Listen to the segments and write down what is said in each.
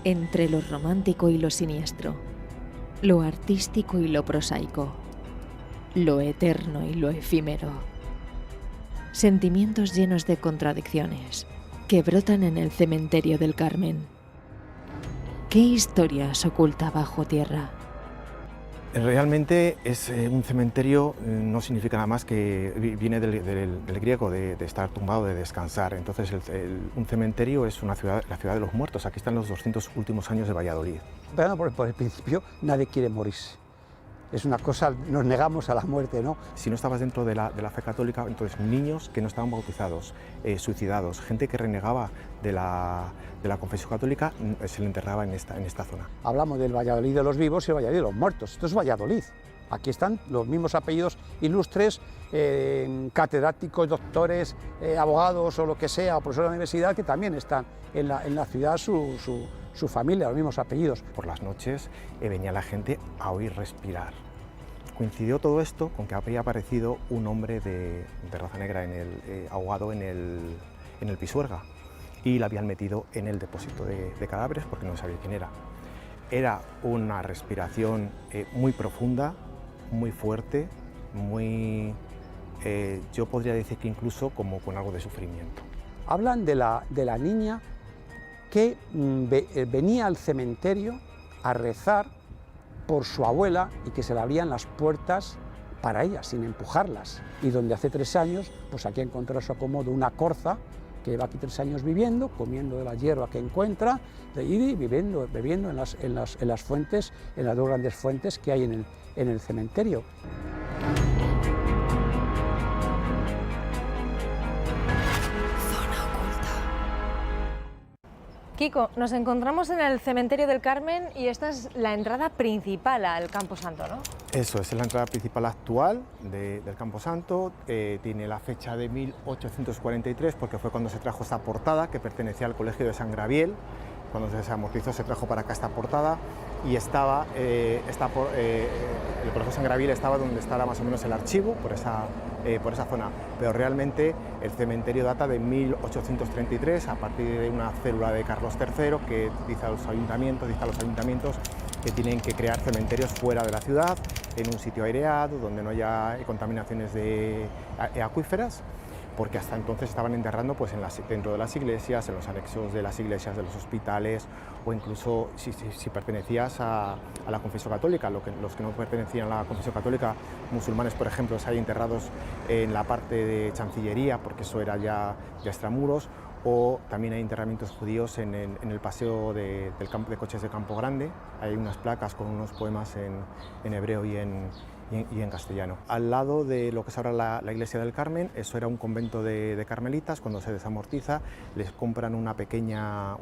entre lo romántico y lo siniestro, lo artístico y lo prosaico, lo eterno y lo efímero. Sentimientos llenos de contradicciones que brotan en el cementerio del Carmen. ¿Qué historias oculta bajo tierra? Realmente es un cementerio, no significa nada más que viene del griego, de estar tumbado, de descansar. Entonces un cementerio es una ciudad, la ciudad de los muertos. Aquí están los 200 últimos años de Valladolid. Pero por el principio nadie quiere morirse. Es una cosa, nos negamos a la muerte, ¿no? Si no estabas dentro de la fe católica, entonces niños que no estaban bautizados, suicidados, gente que renegaba de la confesión católica, se le enterraba en esta zona. Hablamos del Valladolid de los vivos y el Valladolid de los muertos. Esto es Valladolid. Aquí están los mismos apellidos ilustres, catedráticos, doctores, abogados o lo que sea, o profesores de la universidad, que también están en la ciudad, su familia, los mismos apellidos. Por las noches venía la gente a oír respirar. Coincidió todo esto con que había aparecido un hombre de raza negra ahogado en el Pisuerga, y la habían metido en el depósito de cadáveres porque no sabía quién era. Era una respiración muy profunda, muy fuerte, yo podría decir que incluso como con algo de sufrimiento. Hablan de la niña que venía al cementerio a rezar por su abuela y que se le abrían las puertas para ella, sin empujarlas. Y donde hace 3 años, pues aquí ha encontrado su acomodo una corza, que lleva aquí 3 años viviendo, comiendo de la hierba que encuentra y bebiendo en las fuentes, en las 2 grandes fuentes que hay en el cementerio. Kiko, nos encontramos en el cementerio del Carmen y esta es la entrada principal al Camposanto, ¿no? Eso, es la entrada principal actual del Camposanto, tiene la fecha de 1843 porque fue cuando se trajo esta portada que pertenecía al Colegio de San Gabriel. Cuando se desamortizó se trajo para acá esta portada y el Colegio de San Gabriel estaba donde estaba más o menos el archivo, por esa zona, pero realmente el cementerio data de 1833 a partir de una célula de Carlos III que dice a los ayuntamientos que tienen que crear cementerios fuera de la ciudad, en un sitio aireado, donde no haya contaminaciones acuíferas, porque hasta entonces estaban enterrando pues, dentro de las iglesias, en los anexos de las iglesias, de los hospitales, o incluso si pertenecías a la confesión católica. Los que no pertenecían a la confesión católica, musulmanes por ejemplo, se hay enterrados en la parte de Chancillería, porque eso era ya extramuros, o también hay enterramientos judíos en el paseo de coches de Campo Grande. Hay unas placas con unos poemas en hebreo y en castellano. Al lado de lo que es ahora la iglesia del Carmen, eso era un convento de carmelitas. Cuando se desamortiza les compran una pequeña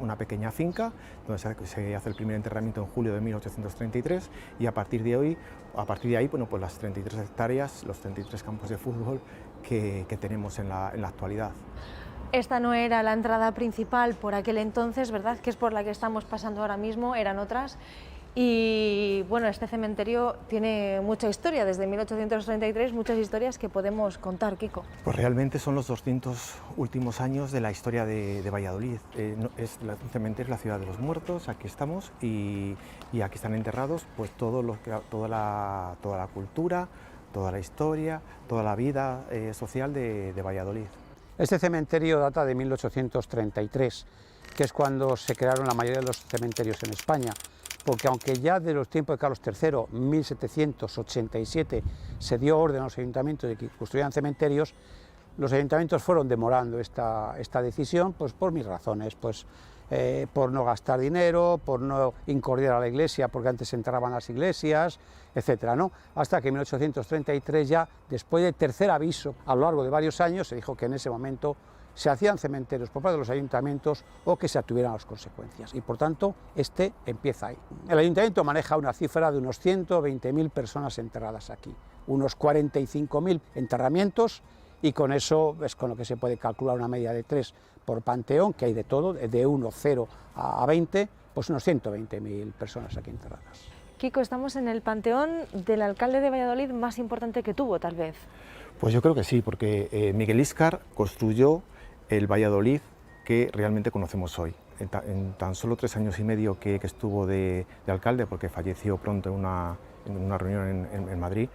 finca donde se hace el primer enterramiento en julio de 1833 y a partir de ahí bueno, pues las 33 hectáreas, los 33 campos de fútbol que tenemos en la actualidad. Esta no era la entrada principal por aquel entonces, ¿verdad? Que es por la que estamos pasando ahora mismo, eran otras. Y bueno, este cementerio tiene mucha historia, desde 1833, muchas historias que podemos contar, Kiko. Pues realmente son los 200 últimos años de la historia de Valladolid. Un cementerio, la ciudad de los muertos, aquí estamos y aquí están enterrados pues toda la cultura, toda la historia, toda la vida social de Valladolid. Este cementerio data de 1833, que es cuando se crearon la mayoría de los cementerios en España, porque aunque ya de los tiempos de Carlos III, 1787, se dio orden a los ayuntamientos de que construyeran cementerios, los ayuntamientos fueron demorando esta decisión pues, por mis razones, pues, por no gastar dinero, por no incordiar a la iglesia, porque antes se enterraban las iglesias, etcétera, ¿no? Hasta que en 1833 ya, después del tercer aviso, a lo largo de varios años, se dijo que en ese momento se hacían cementerios por parte de los ayuntamientos o que se atuvieran las consecuencias y por tanto este empieza ahí. El ayuntamiento maneja una cifra de unos 120.000 personas enterradas aquí, unos 45.000 enterramientos y con eso es con lo que se puede calcular una media de 3 por panteón, que hay de todo, de 1, 0 a 20, pues unos 120.000 personas aquí enterradas. Kiko, estamos en el panteón del alcalde de Valladolid más importante que tuvo, tal vez. Pues yo creo que sí, porque Miguel Íscar construyó el Valladolid que realmente conocemos hoy. en tan solo 3 años y medio que estuvo de alcalde, porque falleció pronto en una reunión en Madrid,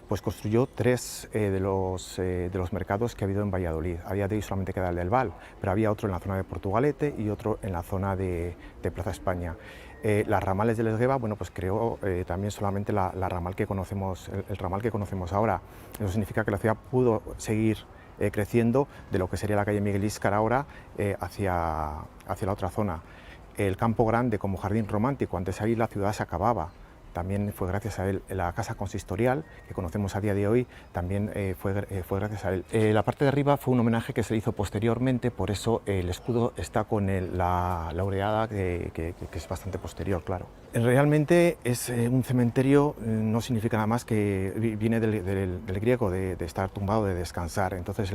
pues construyó 3 de los mercados que ha habido en Valladolid. A día de hoy solamente queda el del Val, pero había otro en la zona de Portugalete y otro en la zona de Plaza España. Las ramales del Esgueva, bueno, pues creó también solamente la ramal que conocemos, el ramal que conocemos ahora. Eso significa que la ciudad pudo seguir creciendo de lo que sería la calle Miguel Íscar ahora hacia la otra zona. El Campo Grande como jardín romántico, antes ahí la ciudad se acababa. También fue gracias a él. La casa consistorial, que conocemos a día de hoy, también fue gracias a él. La parte de arriba fue un homenaje que se le hizo posteriormente, por eso el escudo está con la laureada, que es bastante posterior, claro. Realmente es un cementerio, no significa nada más que viene del griego, de estar tumbado, de descansar. Entonces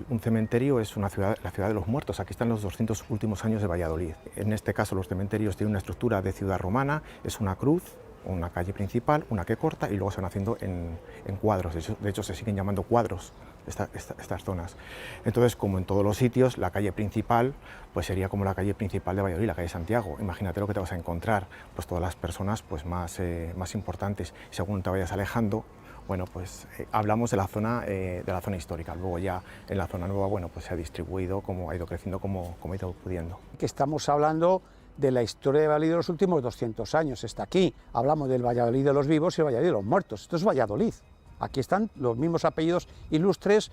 un cementerio es la ciudad de los muertos. Aquí están los 200 últimos años de Valladolid. En este caso los cementerios tienen una estructura de ciudad romana, es una cruz, una calle principal, una que corta, y luego se van haciendo en cuadros. De hecho se siguen llamando cuadros estas zonas. Entonces, como en todos los sitios, la calle principal pues sería como la calle principal de Valladolid, la calle Santiago. Imagínate lo que te vas a encontrar, pues todas las personas pues más importantes. Según te vayas alejando, bueno, pues hablamos de la zona histórica. Luego ya en la zona nueva, bueno, pues se ha distribuido, como ha ido creciendo, como ha ido pudiendo. Que estamos hablando de la historia de Valladolid de los últimos 200 años. Está aquí. Hablamos del Valladolid de los vivos y el Valladolid de los muertos. Esto es Valladolid. Aquí están los mismos apellidos ilustres,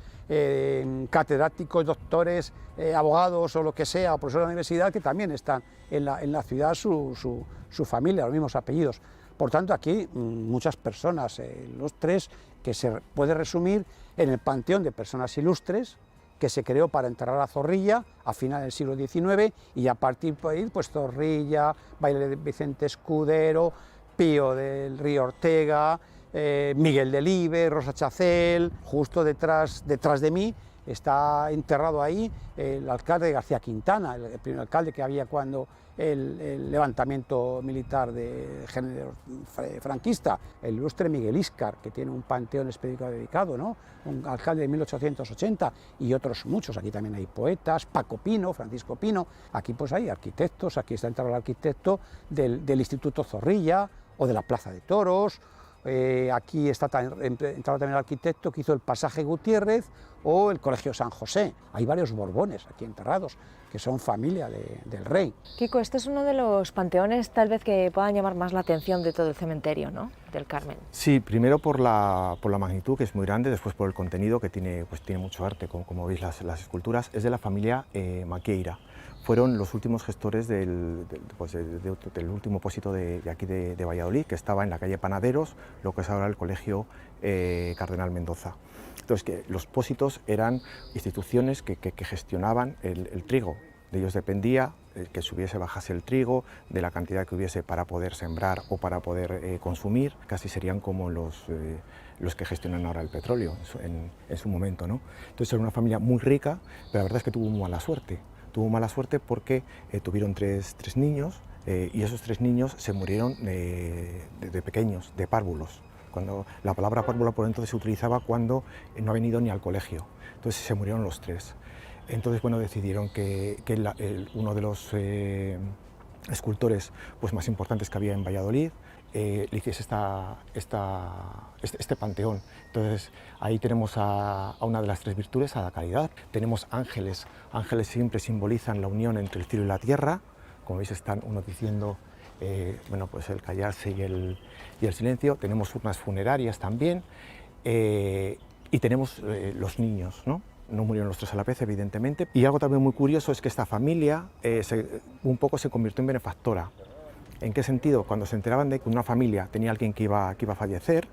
catedráticos, doctores, abogados o lo que sea, o profesores de la universidad, que también están en la ciudad, su familia, los mismos apellidos. Por tanto, aquí muchas personas, los 3, que se puede resumir en el panteón de personas ilustres, que se creó para enterrar a Zorrilla a finales del siglo XIX, y a partir de ahí, pues Zorrilla, Baile de Vicente Escudero, Pío del Río Ortega, Miguel Delibes, Rosa Chacel. Justo detrás de mí está enterrado ahí el alcalde García Quintana, el primer alcalde que había cuando el levantamiento militar de género franquista, el ilustre Miguel Íscar, que tiene un panteón específico dedicado, ¿no? Un alcalde de 1880, y otros muchos. Aquí también hay poetas, Paco Pino, Francisco Pino. Aquí pues hay arquitectos, aquí está enterrado el arquitecto del Instituto Zorrilla o de la Plaza de Toros. Aquí está entrado también el arquitecto que hizo el Pasaje Gutiérrez o el Colegio San José. Hay varios Borbones aquí enterrados, que son familia del rey. Kiko, este es uno de los panteones tal vez que puedan llamar más la atención de todo el cementerio, ¿no?, del Carmen. Sí, primero por la magnitud, que es muy grande, después por el contenido, que tiene mucho arte, como veis las esculturas. Es de la familia Maqueira. Fueron los últimos gestores del último pósito de aquí de Valladolid, que estaba en la calle Panaderos, lo que es ahora el Colegio Cardenal Mendoza. Entonces, que los pósitos eran instituciones que gestionaban el trigo. De ellos dependía que subiese, bajase el trigo, de la cantidad que hubiese para poder sembrar o para poder consumir. Casi serían como los que gestionan ahora el petróleo en su momento, ¿no? Entonces era una familia muy rica, pero la verdad es que tuvo mala suerte. Tuvo mala suerte porque tuvieron tres niños, y esos 3 niños se murieron de pequeños, de párvulos. Cuando la palabra párvulo por entonces se utilizaba cuando no habían ido ni al colegio. Entonces se murieron los 3. Entonces, bueno, decidieron que uno de los escultores pues, más importantes que había en Valladolid le hiciese este panteón. Entonces ahí tenemos a una de las 3 virtudes, a la caridad. Tenemos ángeles. Ángeles siempre simbolizan la unión entre el cielo y la tierra. Como veis, están uno diciendo bueno, pues el callarse y el silencio. Tenemos urnas funerarias también, y tenemos los niños, ¿no? No murieron los 3 a la vez, evidentemente. Y algo también muy curioso es que esta familia un poco se convirtió en benefactora. ¿En qué sentido? Cuando se enteraban de que una familia tenía alguien que iba a fallecer,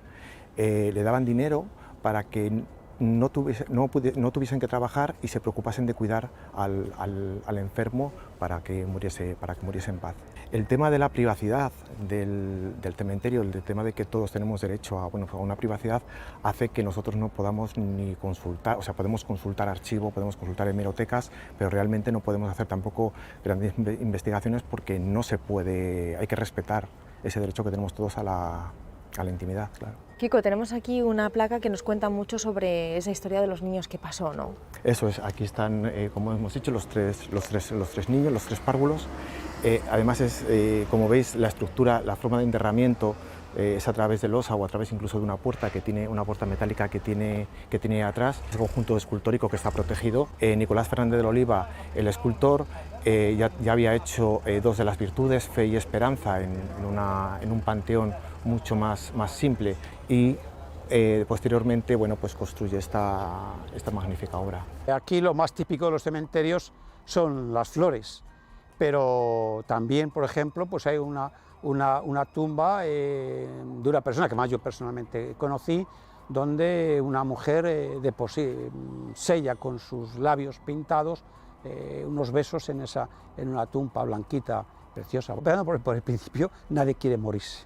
le daban dinero para que no tuviesen que trabajar y se preocupasen de cuidar al enfermo para que muriese en paz. El tema de la privacidad del cementerio, el tema de que todos tenemos derecho a una privacidad, hace que nosotros no podamos ni consultar, o sea, podemos consultar archivo, podemos consultar hemerotecas, pero realmente no podemos hacer tampoco grandes investigaciones porque no se puede, hay que respetar ese derecho que tenemos todos a a la intimidad, claro. Kiko, tenemos aquí una placa que nos cuenta mucho sobre esa historia de los niños que pasó, ¿no? Eso es, aquí están, como hemos dicho, los tres niños, los tres párvulos. Además es, como veis, la estructura, la forma de enterramiento es a través de losa o a través incluso de una puerta que tiene una puerta metálica que tiene atrás. Es un conjunto escultórico que está protegido. Nicolás Fernández del Oliva, el escultor, ya había hecho dos de las virtudes, fe y esperanza, en un panteón mucho más simple, y posteriormente, bueno, pues construye esta magnífica obra. Aquí lo más típico de los cementerios son las flores, pero también, por ejemplo, pues hay una tumba de una persona que más yo personalmente conocí, donde una mujer sella con sus labios pintados unos besos en una tumba blanquita, preciosa. Empezando por el principio, nadie quiere morirse.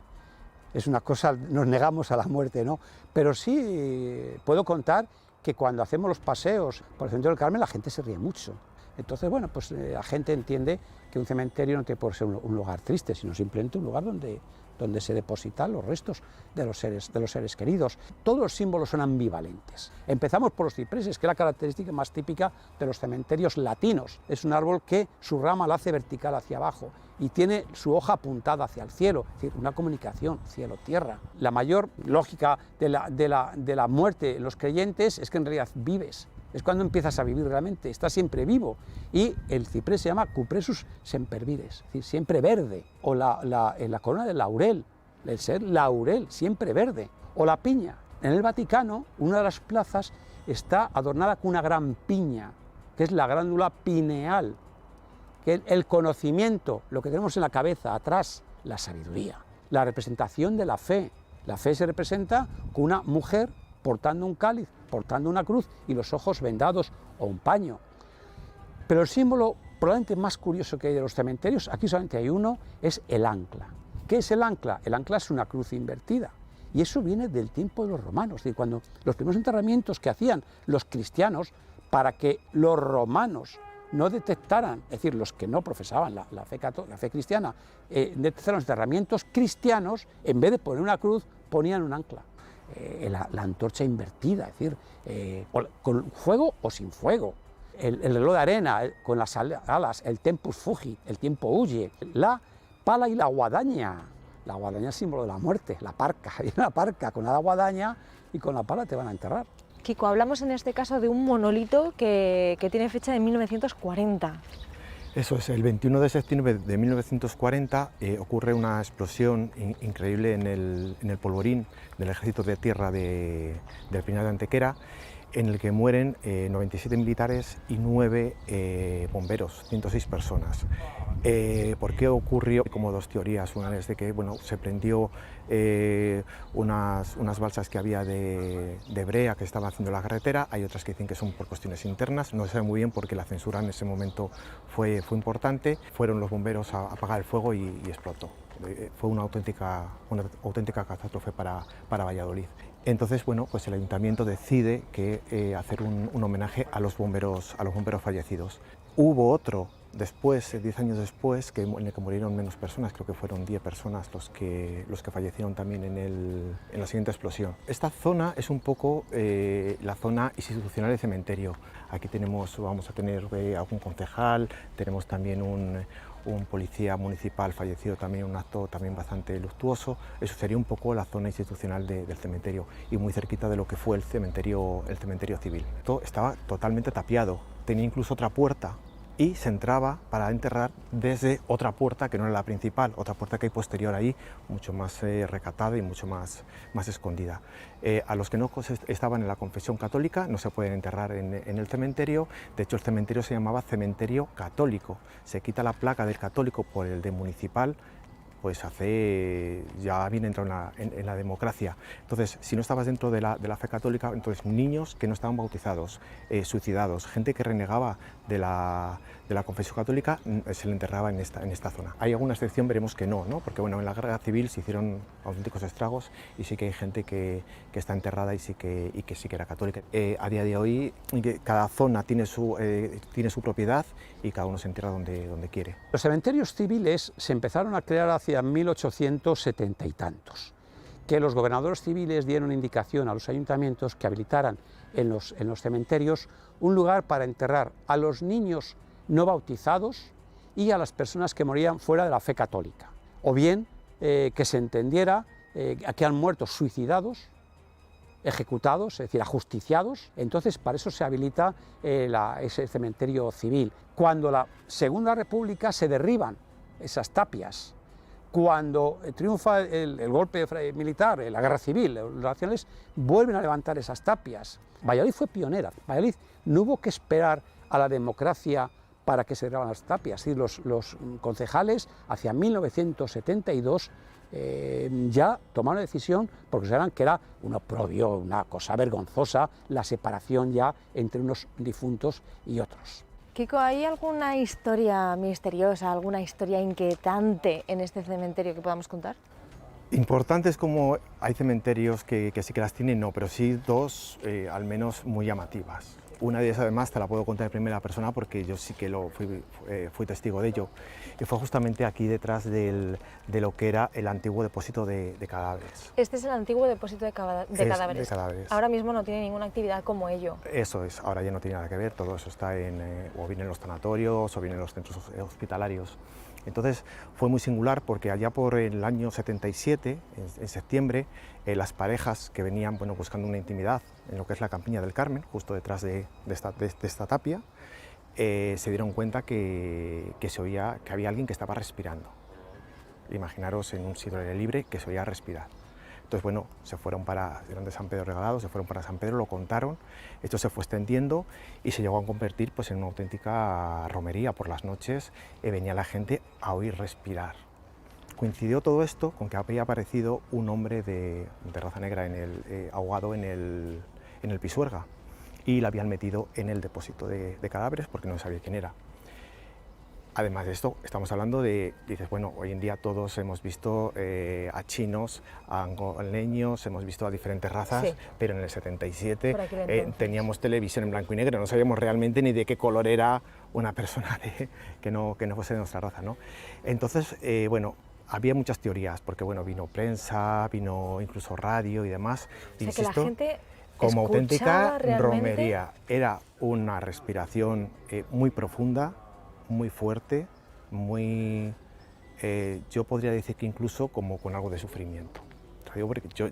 Es una cosa, nos negamos a la muerte, ¿no? Pero sí puedo contar que cuando hacemos los paseos por el cementerio del Carmen, la gente se ríe mucho. Entonces, bueno, pues la gente entiende que un cementerio no tiene por ser un lugar triste, sino simplemente un lugar donde se depositan los restos de los seres queridos. Todos los símbolos son ambivalentes. Empezamos por los cipreses, que es la característica más típica de los cementerios latinos. Es un árbol que su rama la hace vertical hacia abajo y tiene su hoja apuntada hacia el cielo, es decir, una comunicación cielo-tierra. La mayor lógica de la muerte en los creyentes es que en realidad vives. Es cuando empiezas a vivir realmente, estás siempre vivo. Y el ciprés se llama Cupressus sempervirens, es decir, siempre verde. O la corona del laurel, el ser laurel, siempre verde. O la piña. En el Vaticano, una de las plazas está adornada con una gran piña, que es la glándula pineal, que es el conocimiento, lo que tenemos en la cabeza, atrás, la sabiduría. La representación de la fe. La fe se representa con una mujer portando un cáliz, portando una cruz y los ojos vendados o un paño. Pero el símbolo probablemente más curioso que hay de los cementerios, aquí solamente hay uno, es el ancla. ¿Qué es el ancla? El ancla es una cruz invertida y eso viene del tiempo de los romanos, es decir, cuando los primeros enterramientos que hacían los cristianos para que los romanos no detectaran, es decir, los que no profesaban la fe cristiana, detectaron los enterramientos cristianos, en vez de poner una cruz, ponían un ancla. La antorcha invertida, es decir, con fuego o sin fuego, el reloj de arena con las alas, el tempus fugit, el tiempo huye, la pala y la guadaña. La guadaña es símbolo de la muerte, la parca, hay una parca con la guadaña y con la pala te van a enterrar. Kiko, hablamos en este caso de un monolito que tiene fecha de 1940. Eso es, el 21 de septiembre de 1940 ocurre una explosión increíble en el polvorín del Ejército de Tierra del Pinar de Antequera, en el que mueren 97 militares y 9 bomberos, 106 personas. ¿Por qué ocurrió? Como dos teorías. Una es de que se prendió unas balsas que había de brea que estaba haciendo la carretera. Hay otras que dicen que son por cuestiones internas. No se sabe muy bien porque la censura en ese momento fue importante. Fueron los bomberos a apagar el fuego y explotó. Fue una auténtica catástrofe para Valladolid. Entonces, pues el ayuntamiento decide hacer un homenaje a los bomberos fallecidos. Hubo otro después, 10 años después, en el que murieron menos personas, creo que fueron 10 personas los que fallecieron también en la siguiente explosión. Esta zona es un poco la zona institucional del cementerio. Aquí vamos a tener algún concejal, tenemos también un policía municipal fallecido también, un acto también bastante luctuoso. Eso sería un poco la zona institucional del cementerio y muy cerquita de lo que fue el cementerio civil. Esto estaba totalmente tapiado, tenía incluso otra puerta y se entraba para enterrar desde otra puerta que no era la principal, otra puerta que hay posterior ahí, mucho más recatada y mucho más escondida. A los que no estaban en la confesión católica no se pueden enterrar en el cementerio. De hecho, el cementerio se llamaba cementerio católico. Se quita la placa del católico por el de municipal, pues ya viene entrado en la democracia. Entonces, si no estabas dentro de la fe católica, entonces niños que no estaban bautizados, suicidados, gente que renegaba de la confesión católica, se le enterraba en esta zona. Hay alguna excepción, veremos que no, porque en la guerra civil se hicieron auténticos estragos y sí que hay gente que está enterrada y sí que era católica. A día de hoy, cada zona tiene su propiedad y cada uno se entierra donde quiere. Los cementerios civiles se empezaron a crear hacia 1870 y tantos. que los gobernadores civiles dieron indicación a los ayuntamientos que habilitaran en los cementerios un lugar para enterrar a los niños no bautizados y a las personas que morían fuera de la fe católica, o bien que se entendiera que han muerto suicidados, ejecutados, es decir, ajusticiados. Entonces, para eso se habilita ese cementerio civil. Cuando la Segunda República se derriban esas tapias, cuando triunfa el golpe militar, la guerra civil, los nacionales vuelven a levantar esas tapias. Valladolid fue pionera. Valladolid no hubo que esperar a la democracia para que se derribaran las tapias. Es decir, los concejales, hacia 1972, ya tomaron la decisión porque sabían que era un oprobio, una cosa vergonzosa, la separación ya entre unos difuntos y otros. Kiko, ¿hay alguna historia misteriosa, alguna historia inquietante en este cementerio que podamos contar? Importantes como hay cementerios que sí que las tienen, no, pero sí dos al menos muy llamativas. Una de ellas además te la puedo contar en primera persona porque yo sí que fui testigo de ello, y fue justamente aquí detrás de lo que era el antiguo depósito de cadáveres. Este es el antiguo depósito de cadáveres. De cadáveres. Ahora mismo no tiene ninguna actividad como ello. Eso es, ahora ya no tiene nada que ver, todo eso está o bien en los tanatorios o bien en los centros hospitalarios. Entonces fue muy singular porque allá por el año 77, en septiembre, las parejas que venían buscando una intimidad en lo que es la Campiña del Carmen, justo detrás de esta tapia, se dieron cuenta que se oía que había alguien que estaba respirando. Imaginaros en un sitio al aire libre que se oía respirar. Entonces, bueno, eran de San Pedro Regalado, se fueron para San Pedro, lo contaron, esto se fue extendiendo y se llegó a convertir en una auténtica romería. Por las noches venía la gente a oír respirar. Coincidió todo esto con que había aparecido un hombre de raza negra ahogado en el Pisuerga, y la habían metido en el depósito de cadáveres porque no sabía quién era. Además de esto, estamos hablando dices, bueno, hoy en día todos hemos visto a chinos, a angoleños, hemos visto a diferentes razas, sí, pero en el 77 teníamos televisión en blanco y negro, no sabíamos realmente ni de qué color era una persona que no fuese de nuestra raza, ¿no? Entonces, bueno, había muchas teorías, porque bueno, vino prensa, vino incluso radio y demás. O sea, que la gente como auténtica realmente romería. Era una respiración muy profunda, muy fuerte, yo podría decir que incluso como con algo de sufrimiento. Digo porque yo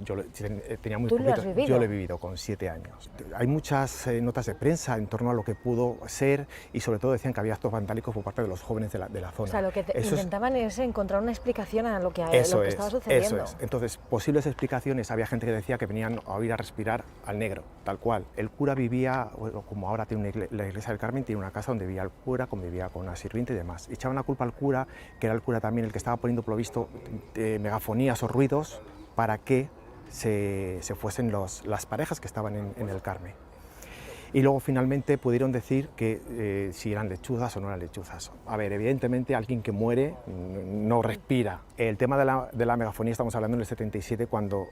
tenía muy poquito, yo lo he vivido con 7 años. Hay muchas notas de prensa en torno a lo que pudo ser, y sobre todo decían que había actos vandálicos por parte de los jóvenes de la zona. O sea, lo que intentaban es encontrar una explicación a lo que estaba sucediendo. Eso es. Entonces, posibles explicaciones, había gente que decía que venían a oír a respirar al negro, tal cual. El cura vivía, como ahora tiene la iglesia del Carmen, tiene una casa donde vivía el cura, convivía con una sirviente y demás. Echaban la culpa al cura, que era el cura también el que estaba poniendo, por lo visto, megafonías o ruidos para que se fuesen las parejas que estaban en el Carmen. Y luego finalmente pudieron decir que si eran lechuzas o no eran lechuzas. A ver, evidentemente alguien que muere no respira. El tema de la megafonía, estamos hablando en el 77, cuando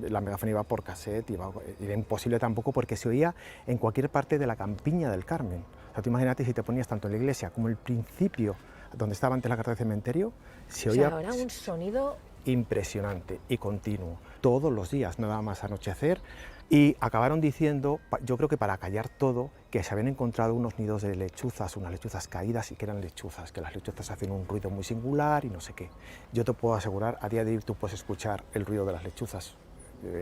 la megafonía iba por cassette, era imposible tampoco porque se oía en cualquier parte de la Campiña del Carmen. O sea, tú imagínate si te ponías tanto en la iglesia como el principio, donde estaba antes la carta de cementerio, se oía... O sea, ahora un sonido impresionante y continuo, todos los días, nada más anochecer, y acabaron diciendo, yo creo que para callar todo, que se habían encontrado unos nidos de lechuzas, unas lechuzas caídas, y que eran lechuzas, que las lechuzas hacen un ruido muy singular y no sé qué. Yo te puedo asegurar, a día de hoy tú puedes escuchar el ruido de las lechuzas,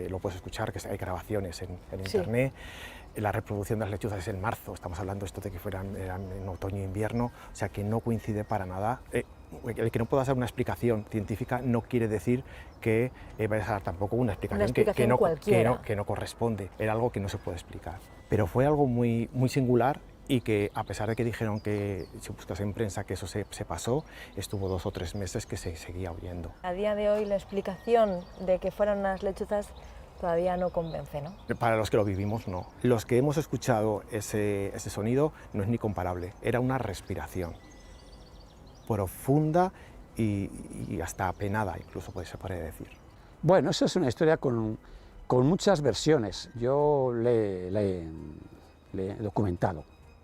lo puedes escuchar, que hay grabaciones en internet. La reproducción de las lechuzas es en marzo, estamos hablando esto de que eran en otoño e invierno, o sea que no coincide para nada. El que no pueda dar una explicación científica no quiere decir que vayas a dar tampoco una explicación que no corresponde, era algo que no se puede explicar. Pero fue algo muy, muy singular, y que a pesar de que dijeron que si buscas en prensa que eso se pasó, estuvo 2 o 3 meses que se seguía oyendo. A día de hoy la explicación de que fueran unas lechuzas todavía no convence, ¿no? Para los que lo vivimos, no. Los que hemos escuchado ese sonido no es ni comparable, era una respiración profunda y hasta apenada, incluso se puede decir. Bueno, eso es una historia con muchas versiones. Yo le he documentado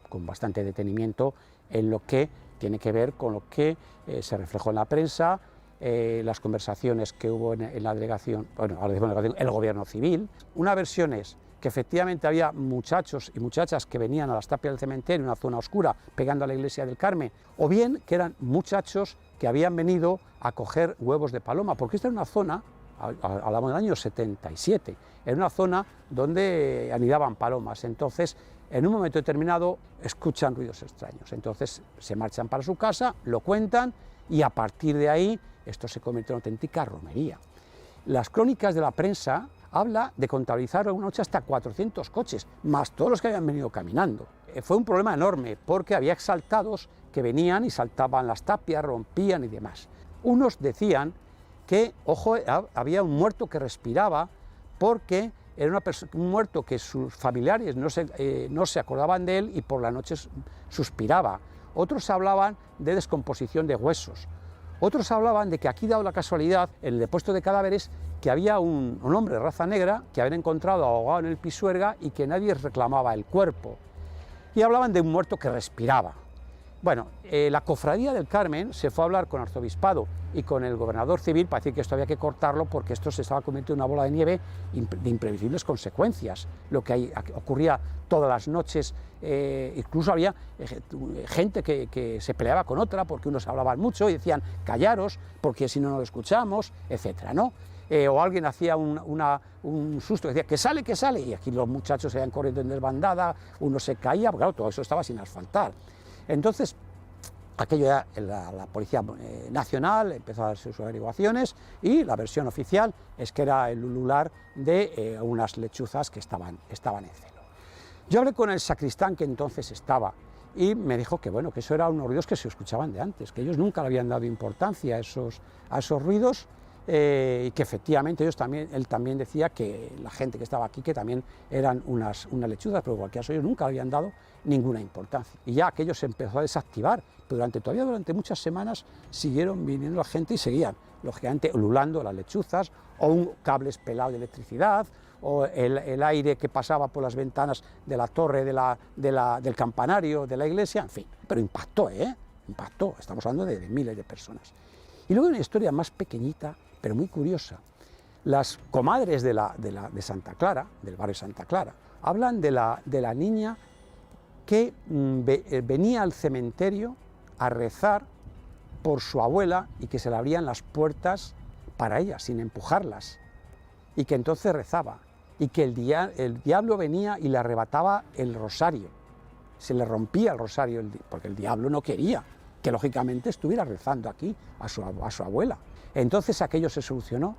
con bastante detenimiento en lo que tiene que ver con lo que se reflejó en la prensa, las conversaciones que hubo en la delegación, bueno, ahora decimos delegación, el gobierno civil. Una versión es que efectivamente había muchachos y muchachas que venían a las tapias del cementerio, una zona oscura, pegando a la iglesia del Carmen, o bien que eran muchachos que habían venido a coger huevos de paloma, porque esta era una zona, hablamos del año 77, era una zona donde anidaban palomas. Entonces, en un momento determinado, escuchan ruidos extraños, entonces se marchan para su casa, lo cuentan, y a partir de ahí esto se convierte en una auténtica romería. Las crónicas de la prensa habla de contabilizar una noche hasta 400 coches, más todos los que habían venido caminando. Fue un problema enorme, porque había exaltados que venían y saltaban las tapias, rompían y demás. Unos decían que, ojo, había un muerto que respiraba, porque era un muerto que sus familiares no se acordaban de él y por la noche suspiraba. Otros hablaban de descomposición de huesos. Otros hablaban de que aquí, dado la casualidad, en el depósito de cadáveres, que había un hombre de raza negra que habían encontrado ahogado en el Pisuerga y que nadie reclamaba el cuerpo. Y hablaban de un muerto que respiraba. Bueno, la Cofradía del Carmen se fue a hablar con el arzobispado y con el gobernador civil para decir que esto había que cortarlo porque esto se estaba convirtiendo en una bola de nieve de imprevisibles consecuencias. Lo que ocurría todas las noches, incluso había gente que se peleaba con otra porque unos hablaban mucho y decían callaros porque si no nos escuchamos, etcétera, ¿no? O alguien hacía un susto, decía que sale, y aquí los muchachos se iban corriendo en desbandada, uno se caía, porque claro, todo eso estaba sin asfaltar. Entonces, aquello ya, la Policía Nacional empezó a dar sus averiguaciones y la versión oficial es que era el ulular de unas lechuzas que estaban en celo. Yo hablé con el sacristán que entonces estaba y me dijo que, bueno, que eso eran unos ruidos que se escuchaban de antes, que ellos nunca le habían dado importancia a esos ruidos. Y que efectivamente él también decía que la gente que estaba aquí que también eran unas lechuzas, pero en cualquier caso ellos nunca le habían dado ninguna importancia. Y ya aquello se empezó a desactivar, pero durante muchas semanas siguieron viniendo la gente y seguían, lógicamente, ululando las lechuzas, o un cables pelado de electricidad, o el aire que pasaba por las ventanas de la torre del campanario de la iglesia, en fin. Pero impactó, impactó, estamos hablando de miles de personas. Y luego una historia más pequeñita, pero muy curiosa. Las comadres de Santa Clara, del barrio Santa Clara, hablan de la niña que venía al cementerio a rezar por su abuela y que se le abrían las puertas para ella, sin empujarlas, y que entonces rezaba, y que el diablo venía y le arrebataba el rosario, se le rompía el rosario, porque el diablo no quería que lógicamente estuviera rezando aquí a su abuela. Entonces aquello se solucionó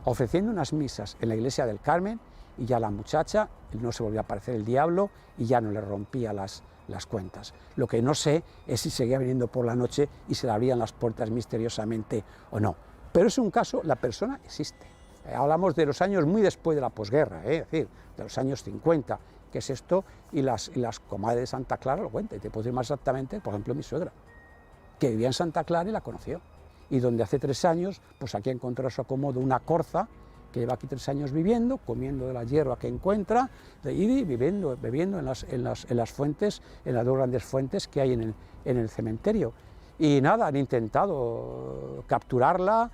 ofreciendo unas misas en la iglesia del Carmen y ya la muchacha no se volvió a aparecer el diablo y ya no le rompía las cuentas. Lo que no sé es si seguía viniendo por la noche y se le abrían las puertas misteriosamente o no. Pero es un caso, la persona existe. Hablamos de los años muy después de la posguerra, es decir, de los años 50, que es esto, y las comadres de Santa Clara lo cuentan. Y te puedo decir más exactamente, por ejemplo, mi suegra, que vivía en Santa Clara y la conoció, y donde hace 3 años, pues aquí encontró a su acomodo una corza, que lleva aquí 3 años viviendo, comiendo de la hierba que encuentra, y bebiendo en las fuentes, en las 2 grandes fuentes que hay en el cementerio. Y nada, han intentado capturarla,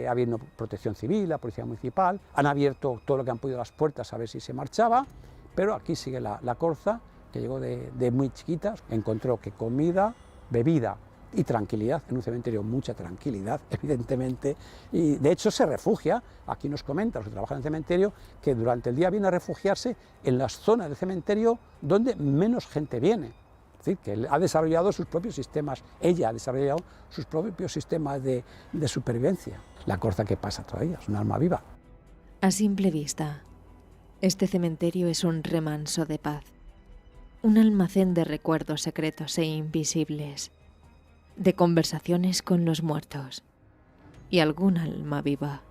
habiendo protección civil, la policía municipal, han abierto todo lo que han podido las puertas a ver si se marchaba, pero aquí sigue la corza, que llegó de muy chiquita, encontró que comida, bebida y tranquilidad, en un cementerio mucha tranquilidad, evidentemente, y de hecho se refugia, aquí nos comentan los que trabajan en el cementerio, que durante el día viene a refugiarse en las zonas del cementerio donde menos gente viene, es decir, que él ha desarrollado sus propios sistemas, ella ha desarrollado sus propios sistemas de supervivencia. La corza que pasa todavía, es un alma viva. A simple vista, este cementerio es un remanso de paz, un almacén de recuerdos secretos e invisibles, de conversaciones con los muertos y algún alma viva.